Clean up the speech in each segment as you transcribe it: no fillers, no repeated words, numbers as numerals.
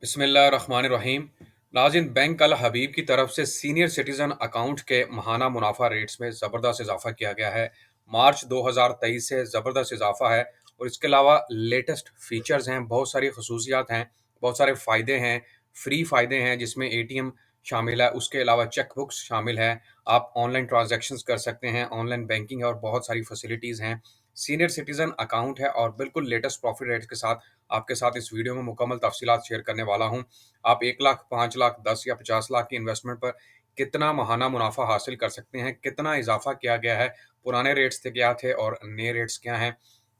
बिस्मिल्लाहिर्रहमानिर्रहीम। नाज़रीन, बैंक अल हबीब की तरफ से सीनियर सिटीज़न अकाउंट के माहाना मुनाफा रेट्स में ज़बरदस्त इजाफा किया गया है। मार्च 2023 से ज़बरदस्त इजाफा है और इसके अलावा लेटेस्ट फीचर्स हैं, बहुत सारी खसूसियात हैं, बहुत सारे फ़ायदे हैं, फ्री फ़ायदे हैं जिसमें एटीएम शामिल है, उसके अलावा चेक बुक्स शामिल हैं। आप ऑनलाइन ट्रांज़ैक्शंस कर सकते हैं, ऑनलाइन बैंकिंग है और बहुत सारी फैसिलिटीज़ हैं। सीनियर सिटीज़न अकाउंट है और बिल्कुल लेटेस्ट प्रॉफ़िट रेट्स के साथ आपके साथ इस वीडियो में मुकम्मल तफसीलात शेयर करने वाला हूँ। आप 1 लाख, 5 लाख, 10 या 50 लाख की इन्वेस्टमेंट पर कितना माहाना मुनाफ़ा हासिल कर सकते हैं, कितना इज़ाफ़ा किया गया है, पुराने रेट्स थे क्या थे और नए रेट्स क्या हैं।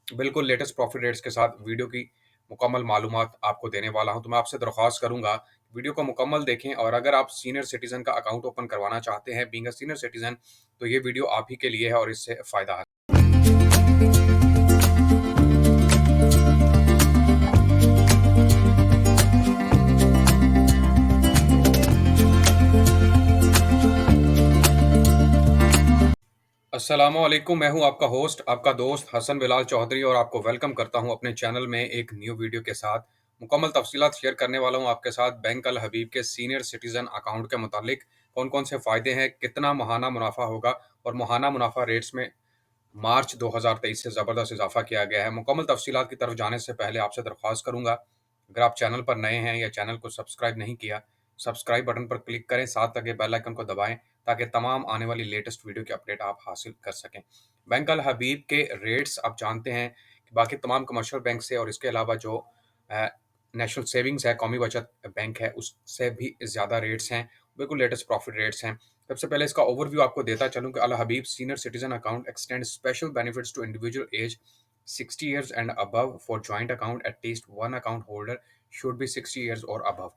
बिल्कुल लेटेस्ट प्रॉफ़िट रेट्स के साथ वीडियो की मुकम्मल मालूमात आपको देने वाला हूँ। तो मैं आपसे दरख्वास्त करूँगा, वीडियो को मुकम्मल देखें और अगर आप सीनियर सिटीज़न का अकाउंट ओपन करवाना चाहते हैं, बीइंग अ सीनियर सिटीज़न, तो ये वीडियो आप ही के लिए है और इससे फ़ायदा है। अस्सलामुअलैकुम, मैं हूं आपका होस्ट, आपका दोस्त हसन बिलाल चौधरी और आपको वेलकम करता हूं अपने चैनल में एक न्यू वीडियो के साथ। मुकम्मल तफसीलात शेयर करने वाला हूं आपके साथ बैंक अल हबीब के सीनियर सिटीज़न अकाउंट के मुतालिक कौन-कौन से फ़ायदे हैं, कितना माहाना मुनाफ़ा होगा और माहाना मुनाफ़ा रेट्स में मार्च 2023 से ज़बरदस्त इज़ाफ़ा किया गया है। मुकम्मल तफ़सीलात की तरफ जाने से पहले आपसे दरख्वास्त करूँगा, अगर आप चैनल पर नए हैं या चैनल को सब्सक्राइब नहीं किया, सब्सक्राइब बटन पर क्लिक करें, साथ लगे बेल आइकन को दबाएँ ताकि तमाम आने वाली लेटेस्ट वीडियो की अपडेट आप हासिल कर सकें। बैंक अल हबीब के रेट्स आप जानते हैं कि बाकी तमाम कमर्शियल बैंक से और इसके अलावा जो अ, नेशनल सेविंग्स है, कौमी बचत बैंक है, उससे भी ज़्यादा रेट्स हैं, बिल्कुल लेटेस्ट प्रॉफ़िट रेट्स हैं। सबसे पहले इसका ओवरव्यू आपको देता चलूँ कि Al Habib senior citizen account extend special benefits to individual age 60 years and above for joint account at least one account holder should be 60 years और above।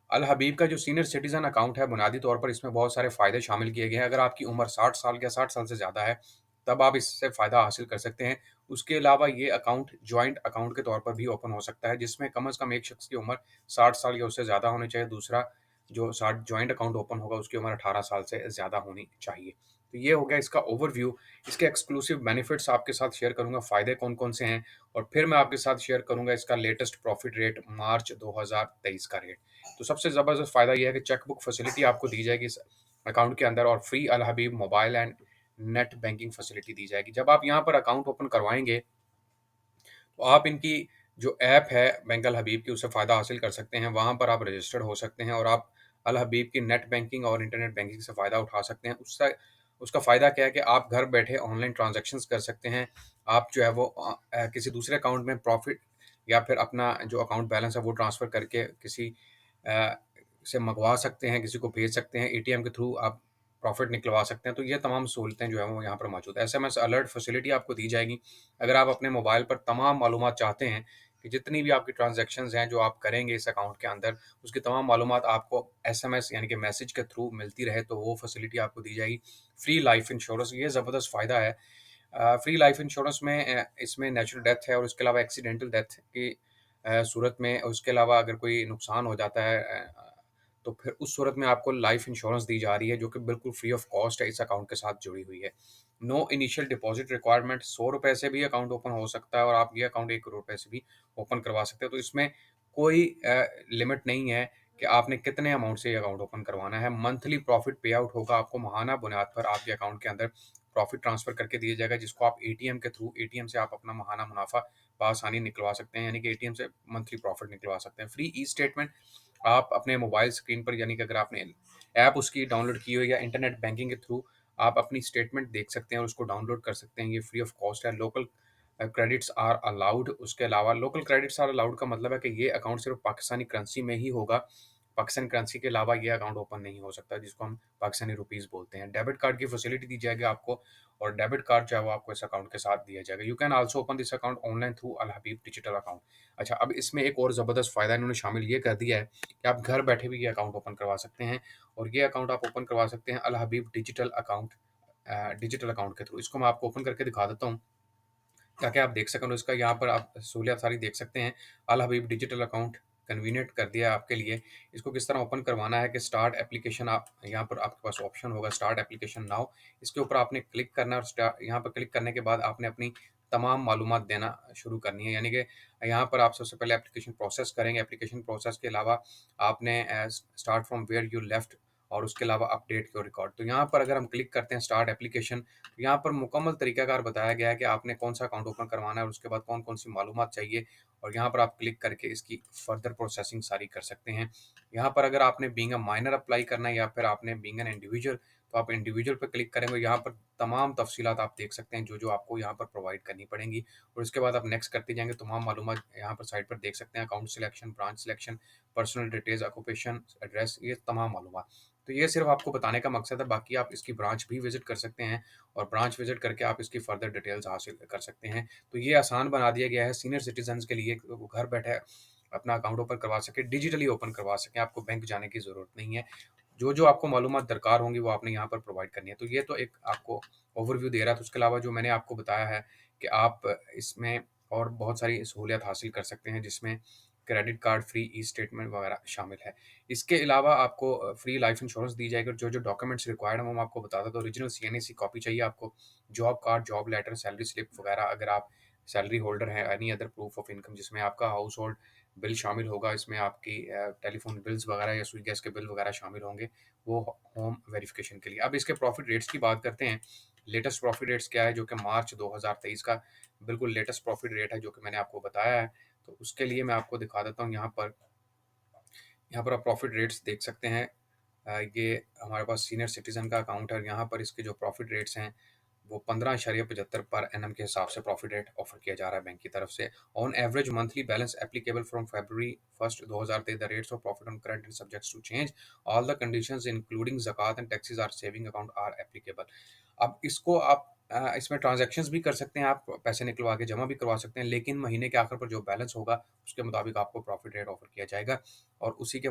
अल हबीब का जो सीनियर सिटीजन अकाउंट है, बुनियादी तौर पर इसमें बहुत सारे फ़ायदे शामिल किए गए हैं। अगर आपकी उम्र 60 साल या 60 साल से ज़्यादा है, तब आप इससे फ़ायदा हासिल कर सकते हैं। उसके अलावा ये अकाउंट जॉइंट अकाउंट के तौर पर भी ओपन हो सकता है, जिसमें कम से कम एक शख्स की उम्र 60 साल या उससे ज़्यादा होनी चाहिए। दूसरा जो 60 जॉइंट अकाउंट ओपन होगा, उसकी उम्र 18 साल से ज़्यादा होनी चाहिए। तो ये हो गया इसका ओवरव्यू। इसके एक्सक्लूसिव बेनिफिट्स आपके साथ शेयर करूँगा, फ़ायदे कौन-कौन से हैं और फिर मैं आपके साथ शेयर करूँगा इसका लेटेस्ट प्रॉफ़िट रेट मार्च 2023 का रेट। तो सबसे ज़बरदस्त फ़ायदा ये है कि चेकबुक फैसिलिटी आपको दी जाएगी इस अकाउंट के अंदर और free Al Habib mobile and net banking facility दी जाएगी। जब आप यहाँ पर अकाउंट ओपन करवाएँगे, तो आप इनकी जो ऐप है बैंक अल हबीब की, उससे फ़ायदा हासिल कर सकते हैं। वहाँ पर आप रजिस्टर्ड हो सकते हैं और आप अल हबीब की नेट बैंकिंग और इंटरनेट बैंकिंग से फ़ायदा उठा सकते हैं। उससे उसका फ़ायदा क्या है कि आप घर बैठे ऑनलाइन ट्रांज़ैक्शंस कर सकते हैं। आप जो है वो किसी दूसरे अकाउंट में प्रॉफ़िट या फिर अपना जो अकाउंट बैलेंस है वो ट्रांसफ़र करके किसी अ, से मँगवा सकते हैं, किसी को भेज सकते हैं। एटीएम के थ्रू आप प्रॉफ़िट निकलवा सकते हैं। तो ये तमाम सहूलतें जो हैं वो यहाँ पर मौजूद है। एसएमएस अलर्ट फैसिलिटी आपको दी जाएगी। अगर आप अपने मोबाइल पर तमाम मालूमात चाहते हैं कि जितनी भी आपकी ट्रांज़ैक्शंस हैं जो आप करेंगे इस अकाउंट के अंदर, उसकी तमाम मालूमात आपको एसएमएस यानी कि मैसेज के थ्रू मिलती रहे, तो वो फैसिलिटी आपको दी जाएगी। फ्री लाइफ़ इंश्योरेंस, ये ज़बरदस्त फ़ायदा है। फ्री लाइफ़ इंश्योरेंस में इसमें नेचुरल डेथ है और इसके अलावा एक्सीडेंटल डेथ की सूरत में, उसके अलावा अगर कोई नुकसान हो जाता है तो फिर उस सूरत में आपको लाइफ़ इंश्योरेंस दी जा रही है, जो कि बिल्कुल फ्री ऑफ कॉस्ट है, इस अकाउंट के साथ जुड़ी हुई है। नो इनिशियल डिपॉज़िट रिक्वायरमेंट, ₹100 से भी अकाउंट ओपन हो सकता है और आप ये अकाउंट ₹1 करोड़ से भी ओपन करवा सकते हो। तो इसमें कोई लिमिट नहीं है कि आपने कितने अमाउंट से ये अकाउंट ओपन करवाना है। मंथली प्रॉफ़िट पे आउट होगा आपको, माहाना बुनियाद पर आपके अकाउंट के अंदर प्रॉफ़िट ट्रांसफ़र करके दिया जाएगा, जिसको आप एटीएम के थ्रू, एटीएम से आप अपना माहाना मुनाफ़ा बआसानी निकलवा सकते हैं, यानी कि एटीएम से मंथली प्रॉफ़िट निकलवा सकते हैं। फ्री ई-स्टेटमेंट आप अपने मोबाइल स्क्रीन पर, यानी कि अगर आपने ऐप उसकी डाउनलोड की हो या इंटरनेट बैंकिंग के थ्रू आप अपनी स्टेटमेंट देख सकते हैं और उसको डाउनलोड कर सकते हैं। ये फ्री ऑफ कॉस्ट है। Local credits are allowed. उसके अलावा लोकल क्रेडिट्स आर अलाउड का मतलब है कि ये अकाउंट सिर्फ पाकिस्तानी करेंसी में ही होगा। पाकिस्तानी करेंसी के अलावा ये अकाउंट ओपन नहीं हो सकता, जिसको हम पाकिस्तानी रुपीज़ बोलते हैं। डेबिट कार्ड की फैसिलिटी दी जाएगी आपको और डेबिट कार्ड जो है वो आपको इस अकाउंट के साथ दिया जाएगा। You can also open this account online through Al Habib digital account. अच्छा, अब इसमें एक और ज़बरदस्त फ़ायदा इन्होंने शामिल ये कर दिया है कि आप घर बैठे भी ये अकाउंट ओपन करवा सकते हैं और ये अकाउंट आप ओपन करवा सकते हैं अल हबीब डिजिटल अकाउंट के थ्रू। इसको मैं आपको ओपन करके दिखा देता हूँ, ताकि आप देख सकें और इसका यहाँ पर आप सहूलियत सारी देख सकते हैं। अल हबीब डिजिटल अकाउंट कन्वीनिएंट कर दिया है आपके लिए। इसको किस तरह ओपन करवाना है कि स्टार्ट एप्लीकेशन, आप यहाँ पर आपके पास ऑप्शन होगा स्टार्ट एप्लीकेशन नाउ। इसके ऊपर आपने क्लिक करना है और यहाँ पर क्लिक करने के बाद आपने अपनी तमाम मालूमात देना शुरू करनी है। यानी कि यहाँ पर आप सबसे पहले एप्लीकेशन प्रोसेस करेंगे। एप्लीकेशन प्रोसेस के अलावा आपने start from where you left और उसके अलावा अपडेट योर रिकॉर्ड। तो यहाँ पर अगर हम क्लिक करते हैं स्टार्ट एप्लीकेशन, तो यहाँ पर मुकम्मल तरीकाकार बताया गया है कि आपने कौन-सा अकाउंट ओपन करवाना है और उसके बाद कौन-कौन सी मालूमात चाहिए, और यहाँ पर आप क्लिक करके इसकी फर्दर प्रोसेसिंग सारी कर सकते हैं। यहाँ पर अगर आपने बीइंग अ माइनर अप्लाई करना है या फिर आपने बीइंग एन इंडिविजुअल, तो आप इंडिविजुअल पे क्लिक करेंगे। यहाँ पर तमाम तफ़सीलात आप देख सकते हैं जो-जो आपको यहाँ पर प्रोवाइड करनी पड़ेंगी, और उसके बाद आप नेक्स्ट करते जाएँगे। तमाम मालूमात यहाँ पर साइट पर देख सकते हैं, account selection, branch selection, personal details, occupation, address, ये तमाम मालूमात। तो ये सिर्फ़ आपको बताने का मकसद है, बाकी आप इसकी ब्रांच भी विज़िट कर सकते हैं और ब्रांच विज़िट करके आप इसकी फर्दर डिटेल्स हासिल कर सकते हैं। तो ये आसान बना दिया गया है सीनियर सिटीज़न्स के लिए कि वो घर बैठे अपना अकाउंट ओपन करवा सकें, डिजिटली ओपन करवा सकें, आपको बैंक जाने की ज़रूरत नहीं है। जो-जो आपको मालूमात दरकार होंगी वो आपने यहाँ पर प्रोवाइड करनी है। तो ये तो एक आपको ओवरव्यू दे रहा है। तो उसके अलावा जो मैंने आपको बताया है कि आप इसमें और बहुत सारी सहूलियत हासिल कर सकते हैं, जिसमें क्रेडिट कार्ड, फ्री ई-स्टेटमेंट वगैरह शामिल है। इसके अलावा आपको फ्री लाइफ इंश्योरेंस दी जाएगी, और जो-जो डॉक्यूमेंट्स रिक्वायर्ड हैं वो मैं आपको बता देता हूँ। ओरिजिनल सीएनएसी कॉपी चाहिए आपको, job card, job letter, salary slip वगैरह, अगर आप सैलरी होल्डर हैं, any other proof of income जिसमें आपका हाउस होल्ड बिल शामिल होगा, इसमें आपकी टेलीफ़ोन बिल्स वगैरह या स्विगी गैस के बिल वगैरह शामिल होंगे, वो होम वेरिफ़िकेशन के लिए। अब इसके प्रॉफ़िट रेट्स की बात करते हैं। लेटेस्ट प्रॉफ़िट रेट्स क्या है, जो कि मार्च 2023 का बिल्कुल लेटेस्ट प्रॉफ़िट रेट है, जो कि मैंने आपको बताया है। तो उसके लिए मैं आपको दिखा देता हूँ यहाँ पर आप प्रॉफ़िट रेट्स देख सकते हैं। ये हमारे पास सीनियर सिटीज़न का अकाउंट है, और यहाँ पर इसके जो प्रॉफ़िट रेट्स हैं वो 15.75 पर एनम के हिसाब से प्रॉफिट रेट ऑफर किया जा रहा है बैंक की तरफ से। On average monthly balance applicable from February 1 2023, the rates of profit on credit subjects to change, all the conditions including zakat and taxes are saving account are applicable. अब इसको आप इसमें ट्रांज़ैक्शंस भी कर सकते हैं, आप पैसे निकलवा के जमा भी करवा सकते हैं, लेकिन महीने के आखिर पर जो बैलेंस होगा उसके मुताबिक आपको प्रॉफिट रेट ऑफर किया जाएगा, और उसी के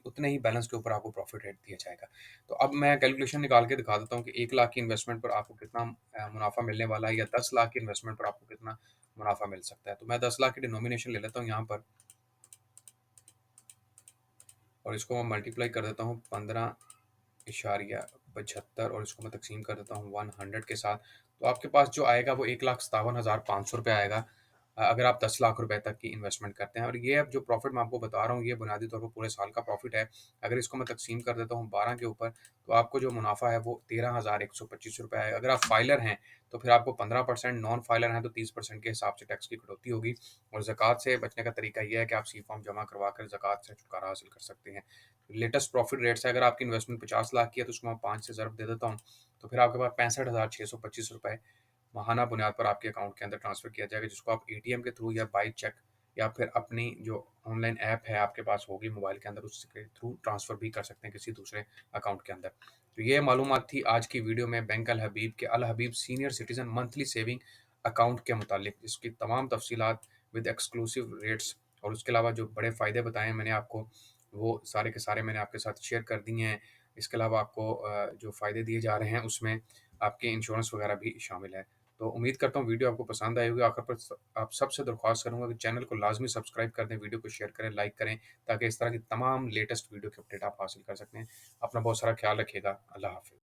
उतने ही बैलेंस के ऊपर आपको प्रॉफिट रेट दिया जाएगा। तो अब मैं कैलकुलेशन निकाल के दिखा देता हूँ कि 1 लाख की इन्वेस्टमेंट पर आपको कितना मुनाफ़ा मिलने वाला है, या 10 लाख की इन्वेस्टमेंट पर आपको कितना मुनाफ़ा मिल सकता है। तो मैं 10 लाख की डिनोमिनेशन ले लेता हूँ यहाँ पर, और इसको मैं मल्टीप्लाई कर देता हूँ 15.75, और इसको मैं तक़सीम कर देता हूँ 100 के साथ। तो आपके पास जो आएगा वो 1,57,500 रुपये आएगा, अगर आप 10 लाख रुपए तक की इन्वेस्टमेंट करते हैं। और ये अब जो प्रॉफ़िट मैं आपको बता रहा हूँ, ये बुनियादी तौर पर पूरे साल का प्रॉफ़िट है। अगर इसको मैं तक़सीम कर देता हूँ 12 के ऊपर, तो आपको जो मुनाफ़ा है वो 13,125 रुपये आएगा। अगर आप फाइलर हैं तो फिर आपको 15%, नॉन फाइलर हैं तो 30% के हिसाब से टैक्स की कटौती होगी। और ज़कात से बचने का तरीका ये है कि आप सी फॉर्म जमा करवा कर ज़कात से छुटकारा हासिल कर सकते हैं। लेटेस्ट प्रॉफ़िट रेट्स है, अगर आपकी इन्वेस्टमेंट 50 लाख की है तो उसको मैं 5 से ज़रब दे देता हूँ, तो फिर आपके पास 65,625 रुपये माहाना बुनियाद पर आपके अकाउंट के अंदर ट्रांसफ़र किया जाएगा, जिसको आप एटीएम के थ्रू या बाय चेक या फिर अपनी जो ऑनलाइन ऐप है आपके पास होगी मोबाइल के अंदर, उसके थ्रू ट्रांसफ़र भी कर सकते हैं किसी दूसरे अकाउंट के अंदर। तो ये मालूमात थी आज की वीडियो में बैंक अल हबीब के Al Habib senior citizen monthly saving account के मुतालिक, जिसकी तमाम तफ़सीलात विद एक्सक्लूसिव रेट्स और उसके अलावा जो बड़े फ़ायदे बताए हैं मैंने आपको, वो सारे के सारे मैंने आपके साथ शेयर कर दिए हैं। इसके अलावा आपको जो फ़ायदे दिए जा रहे हैं उसमें आपके इंश्योरेंस वगैरह भी शामिल है। तो उम्मीद करता हूँ वीडियो आपको पसंद आई होगी। आखिर पर आप सबसे दरख्वास्त करूँगा कि चैनल को लाज़मी सब्सक्राइब कर दें, वीडियो को शेयर करें, लाइक करें, ताकि इस तरह की तमाम लेटेस्ट वीडियो के अपडेट आप हासिल कर सकते हैं। अपना बहुत सारा ख्याल रखिएगा। अल्लाह हाफ़िज़।